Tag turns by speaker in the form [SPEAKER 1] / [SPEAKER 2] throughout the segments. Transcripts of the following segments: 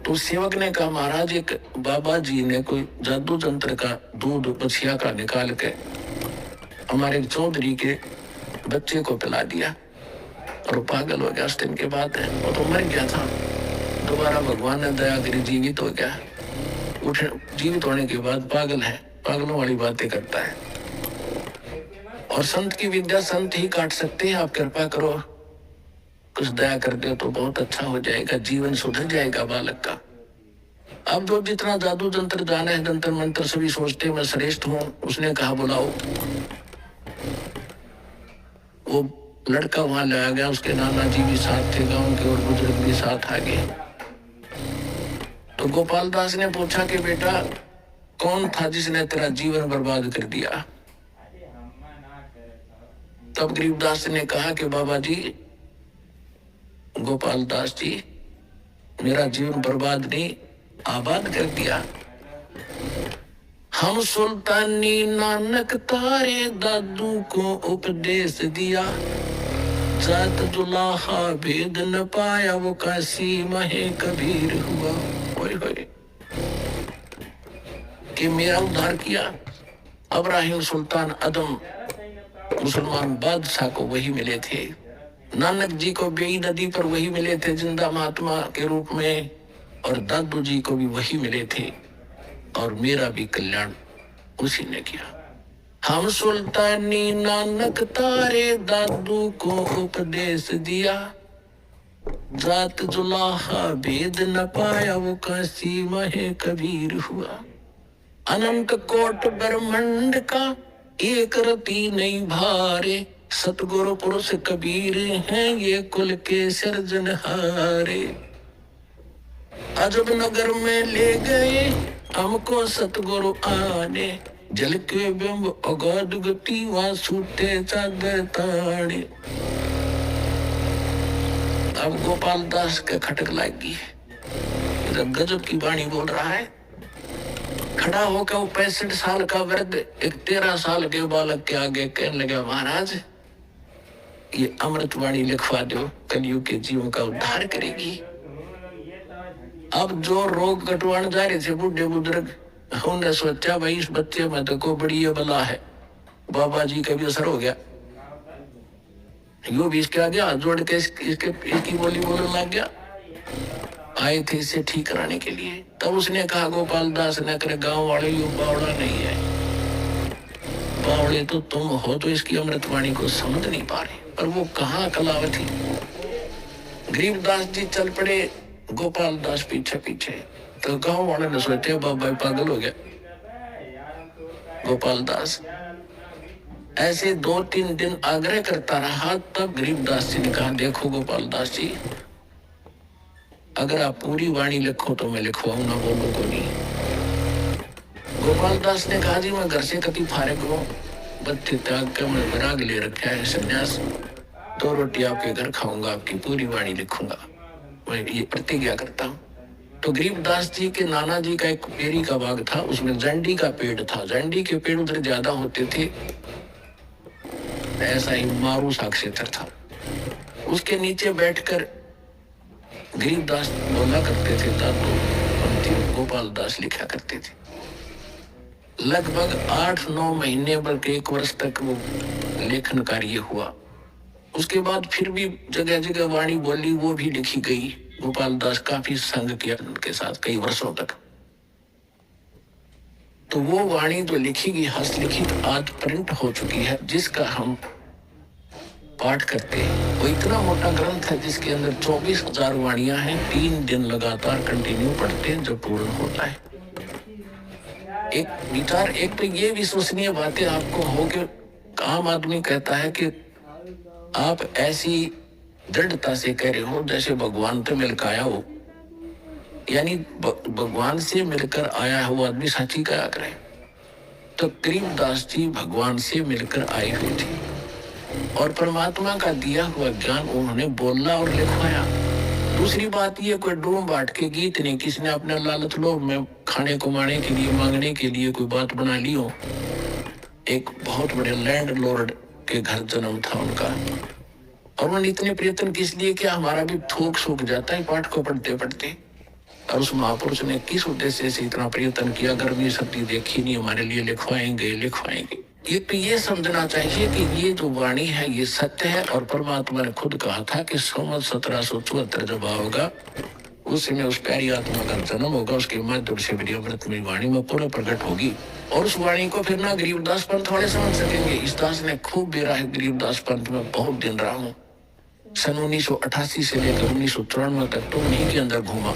[SPEAKER 1] तो सेवक ने कहा, महाराज एक बाबा जी ने कोई जादू जंत्र का दूध बछिया का निकाल के हमारे एक चौधरी के बच्चे को पिला दिया और वो पागल हो गया। उस दिन के बाद है, वो तो मर गया था, दोबारा भगवान ने दया करी जीवित हो गया। उठ जीवित होने के बाद पागल है, पागलों वाली बातें करता है। और संत की विद्या संत ही काट सकते हैं। आप कृपा करो, कुछ दया कर दो तो बहुत अच्छा हो जाएगा, जीवन सुधर जाएगा बालक का। अब जो जितना जादू जंत्र जाना है, जंत्र मंत्र सभी सोचते मैं श्रेष्ठ हूं। उसने कहा बुलाओ। वो लड़का वहां लाया गया, उसके नाना जी भी साथ थे, गांव के और बुजुर्ग भी साथ आ गए। तो गोपाल दास ने पूछा कि बेटा कौन था जिसने तेरा जीवन बर्बाद कर दिया? तब गरीबदास ने कहा कि बाबा जी, गोपाल दास जी, मेरा जीवन बर्बाद नहीं आबाद कर दिया। हम सुल्तानी नानक तारे दादू को उपदेश दिया, जात दुलाहा भेद न पाया, वो काशी महे कबीर हुआ। होय होय कि मेरा उद्धार किया। अब्राहिम सुल्तान अदम मुसलमान बादशाह को वही मिले थे, नानक जी को बेई नदी पर वही मिले थे जिंदा महात्मा के रूप में, और दादू जी को भी वही मिले थे, और मेरा भी कल्याण उसी ने किया। हम सुल्तानी नानक तारे दादू को उपदेश दिया, जात जुलाहा भेद न पाया, वो काशी महे कबीर हुआ। अनंत कोट ब्रह्मांड का एक रति नहीं भारे, सतगुरु पुरुष कबीर हैं ये कुल के सिरजनहारे। अजब नगर में ले गए हमको सतगुरु आने, जल के बिंब अगाध गति वहां छूटे चादर ताड़े। अब गोपाल दास के खटक लगी, गजब की वाणी बोल रहा है। खड़ा होकर वो 65 साल का वृद्ध एक 13 साल के बालक के आगे कहने लगा, महाराज ये अमृत वाणी लिखवा दो, कलयुग के जीवों का उद्धार करेगी। अब जो रोग कटवाने जा रहे थे बूढ़े बुजुर्ग, उन्होंने सोचा भाई इस बच्चे में तो को बड़ी बला है, बाबा जी का भी असर हो गया। यो भी इसके आगे हाथ जोड़ के इसकी बोली बोलने लग गया। आए थे इसे ठीक कराने के लिए। तब उसने कहा, गोपाल दास ने करे गांव वाले यो बावड़ा नहीं है, बावड़े तो तुम हो, तो इसकी अमृतवाणी को समझ नहीं पा रहे। पर वो कहाँ कलावती। गरीबदास जी चल पड़े, गोपाल दास पीछे पीछे। तो गांव वाले ने सोचे बाबा पागल हो गया। गोपाल दास ऐसे 2-3 दिन आग्रह करता रहा। तब गरीबदास जी ने कहा, देखो गोपाल दास जी, अगर आप पूरी वाणी लिखो तो मैं लिखवाऊं, ना बोलो को नहीं। गोपाल दास ने कहा, जी मैं घर से कति फारिग हूँ, बत्ती त्याग कर मैं विराग ले रखा है, संन्यास, 2 रोटी आपके घर खाऊंगा, आपकी पूरी वाणी लिखूंगा, मैं ये प्रतिज्ञा करता हूँ। तो गरीबदास जी के नाना जी का एक पेरी का बाग था, उसमें जंडी का पेड़ था। जंडी के पेड़ उधर ज्यादा होते थे, ऐसा ही मारू साक्षेत्र था। उसके नीचे बैठकर गरीबदास बोला करते थे, दादू पंक्ति गोपाल दास लिखा करते थे। लगभग 8-9 महीने बल्कि 1 वर्ष तक वो लेखन कार्य हुआ। उसके बाद फिर भी जगह जगह वाणी बोली, वो भी लिखी गई। गोपाल दास काफी संग किया उनके साथ कई वर्षों तक। तो वो वाणी जो लिखी गई हस्तलिखित आज प्रिंट हो चुकी है, जिसका हम पाठ करते हैं। वो इतना मोटा ग्रंथ है जिसके अंदर 24,000 वाणियां हैं। 3 दिन लगातार कंटिन्यू पढ़ते हैं जब पूर्ण होता है। एक विचार, एक तो ये विश्वसनीय बातें आपको हो कि आम आदमी कहता है कि आप ऐसी दृढ़ता से कह रहे हो जैसे भगवान से मिलकर आया हो, यानी भगवान से मिलकर आया हुआ आदमी सच्ची कहा करे। तो गरीबदास जी भगवान से मिलकर आए हुए थे और परमात्मा का दिया हुआ ज्ञान उन्होंने बोला और लिखवाया। दूसरी बात ये, कोई डूम बांट के गीत नहीं, किसी ने अपने लालच लोभ में खाने कमाने के लिए मांगने के लिए कोई बात बना ली हो। एक बहुत बड़े लैंड लॉर्ड के घर जन्म था उनका, और उन्होंने इतने प्रयत्न किस लिए किया, हमारा भी थूक सूख जाता है पाठ को पढ़ते पढ़ते। और उस महापुरुष ने किस उद्देश्य से इतना प्रयत्न किया, गर्मी सर्दी देखी नहीं, हमारे लिए लिखवाएंगे लिखवाएंगे। ये तो ये समझना चाहिए कि ये जो वाणी है ये सत्य है। और परमात्मा ने खुद कहा था कि संवत 1774 जब आओगा उस समय उस प्यारी आत्मा का जन्म होगा, उसके माध्यम से मेरी अमृत में वाणी में पूरा प्रकट होगी। और उस वाणी को फिर ना गरीबदास पंत वाले समझ सकेंगे। इस दास ने खूब बेरा है गरीबदास पंत में बहुत दिन रहा हूँ। सन 1988 से लेकर 1993 तक तो उन्हीं के अंदर घूमा।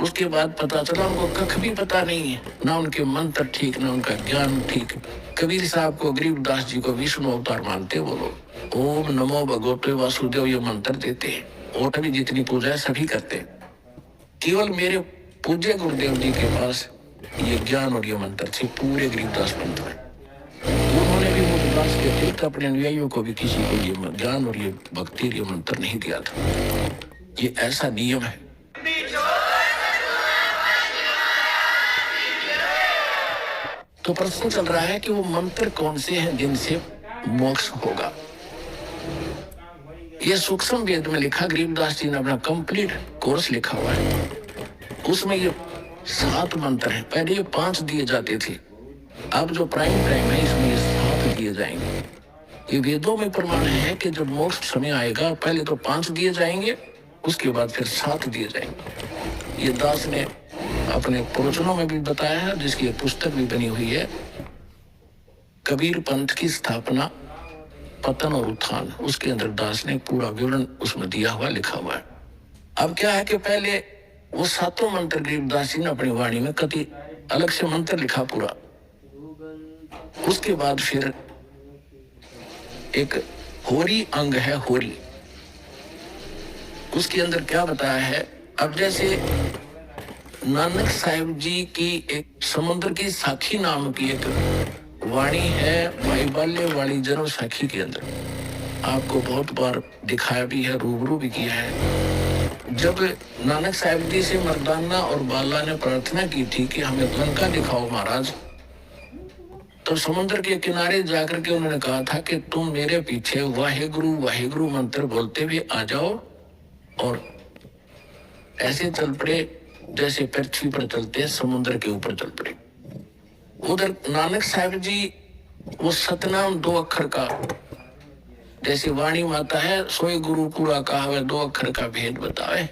[SPEAKER 1] उसके बाद पता चला उनको कख भी पता नहीं है, ना उनके मंत्र ठीक, ना उनका ज्ञान ठीक। कबीर साहब को, गरीबदास जी को विष्णु अवतार मानते वो लोग। ओम नमो भगवते वासुदेव ये मंत्र देते हैं और अभी जितनी पूजा है सभी करते हैं। केवल मेरे पूज्य गुरुदेव जी के पास ये ज्ञान और ये मंत्र थे पूरे गरीबदास पंथ में। उन्होंने भी मुझदास के तीर्थ अपने अनुयायियों को भी किसी को ये ज्ञान और ये भक्ति और ये मंत्र नहीं दिया था। ये ऐसा नियम है। तो प्रश्न चल रहा है कि वो मंत्र कौन से हैं जिनसे मोक्ष होगा। ये सूक्ष्म वेद में लिखा, गरीबदास जी ने अपना कंप्लीट कोर्स लिखा हुआ है। उसमें ये 7 मंत्र हैं। पहले ये 5 दिए जाते थे, अब जो प्राइम टाइम है इसमें ये 7 दिए जाएंगे। ये वेदों में प्रमाण है कि जब मोक्ष समय आएगा पहले तो 5 दिए जाएंगे, उसके बाद फिर 7 दिए जाएंगे। ये दास ने अपने प्रवचनों में भी बताया है, जिसकी एक पुस्तक भी बनी हुई है, कबीर पंथ की स्थापना, पतन और उत्थान। उसके अंदर दास ने पूरा विवरण उसमें दिया हुआ लिखा हुआ है। अब क्या है कि पहले वो 7 मंत्र गरीबदास जी ने अपनी वाणी में कति अलग से मंत्र लिखा पूरा। उसके बाद फिर एक होरी अंग है, होरी, उसके अंदर क्या बताया है। अब जैसे नानक साहिब जी की एक समुद्र की साखी नाम की एक वाणी है, भाई बाल्य वाणी जन्म साखी के अंदर आपको बहुत बार दिखाया भी है, रूबरू भी किया है। जब नानक साहिब जी से मर्दाना और बाला ने प्रार्थना की थी कि हमें लंका दिखाओ महाराज, तो समुद्र के किनारे जाकर के उन्होंने कहा था कि तुम मेरे पीछे वाहेगुरु वाहेगुरु मंत्र बोलते हुए आ जाओ, और ऐसे चल पड़े जैसे पृथ्वी पर चलते हैं, समुद्र के ऊपर चल पड़े। उधर नानक साहिब जी वो सतनाम 2 अक्षर का, जैसे वाणी माता है सोई गुरु पूरा कहावे 2 अक्षर का भेद बतावे,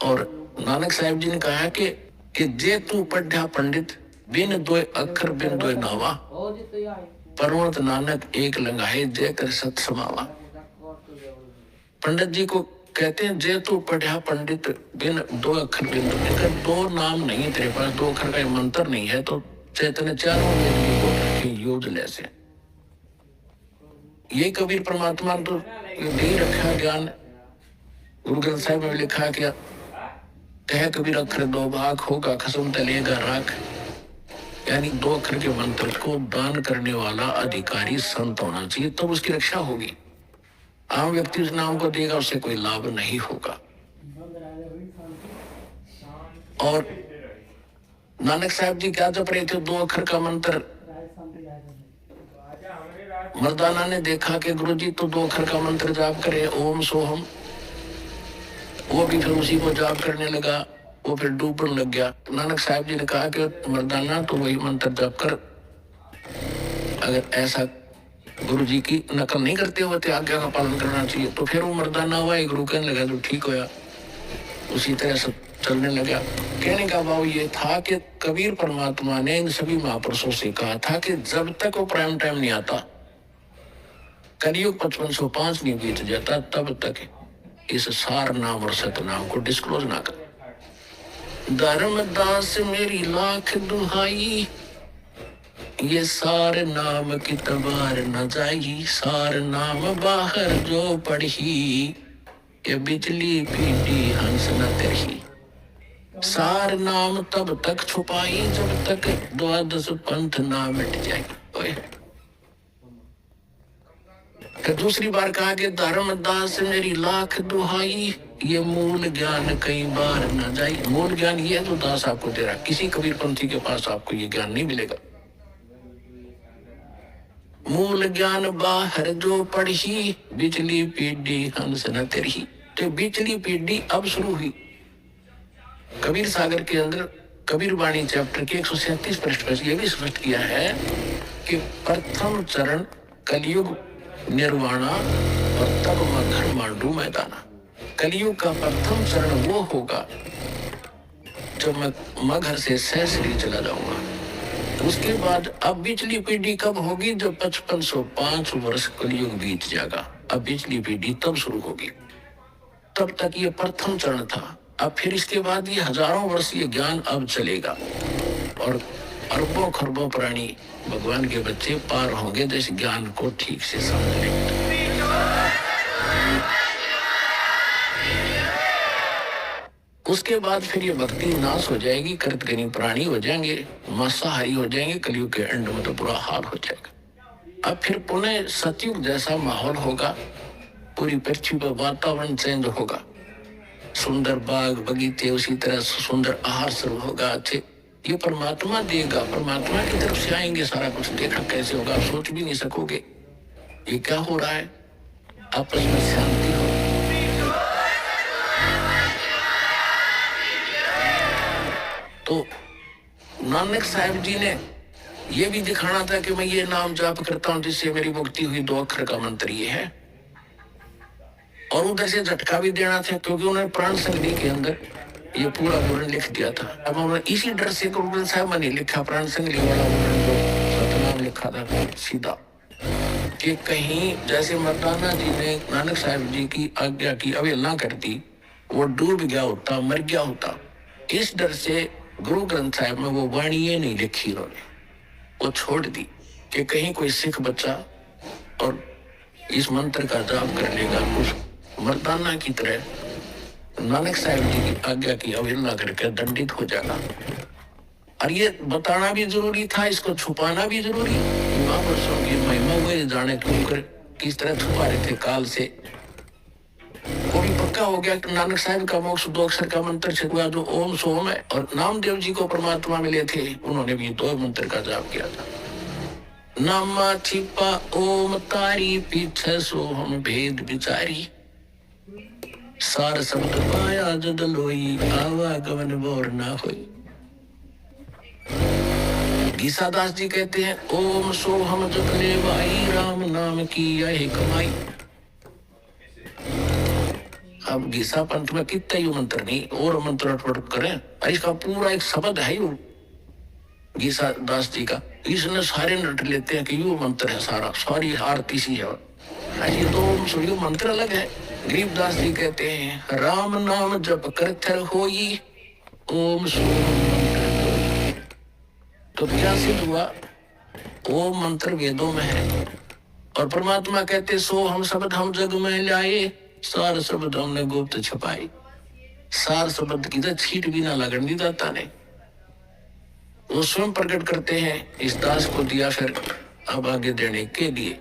[SPEAKER 1] और नानक साहिब जी ने कहा कि जे तू पढ़ा पंडित बिन 2 अक्षर बिन 2 नावा, परमत नानक एक लंगाए जय कर सत समावा। पंडित जी को कहते हैं जे तू पढ़ा पंडित बिन 2 अक्षर बिन 2 नाम नहीं तेरे पास, 2 अक्षर का मंत्र नहीं है, तो चैतन्य चारों यूजलेस है। ये कबीर परमात्मा तो दे रखा ज्ञान। गुरु ग्रंथ साहिब में लिखा क्या कह कबीर अक्षर 2 भाग होगा खसम तलेगा राख, यानी 2 अक्षर के मंत्र को दान करने वाला अधिकारी संत होना चाहिए, तब उसकी रक्षा होगी। आम व्यक्ति उस नाम को देगा, उससे कोई लाभ नहीं होगा। और नानक साहब जी क्या जप रहे थे 2 अक्षर का मंत्र। मर्दाना ने देखा कि गुरुजी तो 2 अक्षर का मंत्र जाप करे, ओम सोहम, वो भी फिर उसी को जाप करने लगा, वो फिर डूबने लग गया। नानक साहब जी ने कहा कि मर्दाना तो वही मंत्र जाप कर, अगर ऐसा गुरु जी की नकल नहीं करते होते आज्ञा का पालन करना चाहिए। तो फिर वो मर्दाना हुआ, एक गुरु कहने लगा तो ठीक होया, उसी तरह से चलने लगा। कहने का भाव ये था कि कबीर परमात्मा ने इन सभी महापुरुषों से कहा था कि जब तक वो प्राइम टाइम नहीं आता, कलयुग 5505 नहीं बीत जाता, तब तक इस सार नाम और सतनाम को डिस्क्लोज ना कर। धर्मदास मेरी लाख दुहाई, ये सार नाम की तबार न जाई, सार नाम बाहर जो पढ़ी, ये बिजली पीटी हंस न करही। सार नाम तब तक छुपाई जब तक 12 पंथ ना मिट जाए। तो दूसरी बार कहा कि धर्मदास मेरी लाख दुहाई, ये मूल ज्ञान कई बार न जाई। मूल ज्ञान ये तो दास आपको दे रहा, किसी कबीर पंथी के पास आपको ये ज्ञान नहीं मिलेगा। मूल ज्ञान बाहर जो पढ़ी, बिचली पीढ़ी हंस न तेरही। तो बिचली पीढ़ी अब शुरू हुई। कबीर सागर के अंदर कबीर वाणी चैप्टर के 137 पृष्ठ पर यह भी स्पष्ट किया है कि प्रथम चरण कलयुग निर्वाणा और तब मगर मांडू मैदाना। कलयुग का प्रथम चरण वो होगा जब मैं घर से सहसरी चला जाऊंगा। उसके बाद अब बिचली पीढ़ी कब होगी? जब 5505 वर्ष कलयुग बीत जाएगा। अब बिचली पीढ़ी तब शुरू होगी। तब तक ये प्रथम चरण था। अब फिर इसके बाद ये हजारों वर्ष ये ज्ञान अब चलेगा और अरबों खरबों प्राणी भगवान के बच्चे पार होंगे जो इस ज्ञान को ठीक से समझ लेंगे। उसके बाद फिर ये भक्ति नाश हो जाएगी, कृतघ्नी प्राणी हो जाएंगे, मांसाहारी हो जाएंगे। कलयुग के एंड में तो बुरा हाल हो जाएगा। अब फिर पुनः सतयुग जैसा माहौल होगा, पूरी पृथ्वी पर वातावरण चेंज होगा, सुंदर बाग बगीचे, उसी तरह सुंदर आहार सर्व होगा। अच्छे ये परमात्मा देगा, परमात्मा की तरफ से आएंगे। सारा कुछ देखा कैसे होगा आप सोच भी नहीं सकोगे। ये क्या हो रहा है? आपस में शांति हो। तो नानक साहब जी ने ये भी दिखाना था कि मैं ये नाम जाप करता हूं जिससे मेरी मुक्ति हुई। 2 अक्षर का मंत्र ये है। और उधर से झटका भी देना था क्योंकि उन्होंने प्राण संगति के अंदर ये पूरा वर्णन लिख दिया था। अब उन्होंने इसी डर से गुरु साहब ने लिखा प्राण संगति वाला वर्णन, जो सतनाम लिखा था सीधा, कि कहीं जैसे मर्दाना जी ने नानक साहब जी की आज्ञा की अवहेलना कर दी, वो डूब गया होता, मर गया होता। इस डर से गुरु ग्रंथ साहब में वो वाणी ये नहीं लिखी, उन्होंने वो छोड़ दी कि कहीं कोई सिख बच्चा और इस मंत्र का जाप कर लेगा, उस मर्दाना की तरह नानक साहब जी की आज्ञा की अवहेलना करके दंडित हो जाएगा। और ये बताना भी जरूरी था, इसको छुपाना भी जरूरी। महापुरुषों की महिमा हुए जाने क्यों कर किस तरह छुपा रहे थे काल से। वो भी पक्का हो गया कि नानक साहब का मोक्ष 2 अक्षर का मंत्र से हुआ जो ओम सोम है। और नामदेव जी को परमात्मा मिले थे, उन्होंने भी 2 मंत्र का जाप किया था। नामा छिपा ओम तारी, पीछे सोहम भेद विचारी, सार शब्द पाया जद लोई, आवागमन बोर ना होई। गीसादास जी कहते हैं ओम सोहम जप ले भाई, राम नाम की यही कमाई। अब गीसा पंथ में कितना यू मंत्र नहीं और मंत्र अटपट करें, इसका पूरा एक शब्द है यू गीसा दास जी का। इसने सारे नट लेते हैं कि यू मंत्र है सारा, सारी आरती सी है। ये तो यू मंत्र अलग है। गरीबदास जी कहते हैं राम नाम जप करथर होई, ओम सोम। तो क्या सिद्ध हुआ? ओम मंत्र वेदों में है और परमात्मा कहते सो हम शब्द हम जग में लाए, सार शब्द हमने गुप्त छुपाई। सार शब्द की तो छीट भी ना लगन दी दाता ने, वो स्वयं प्रकट करते हैं। इस दास को दिया फिर अब आगे देने के लिए।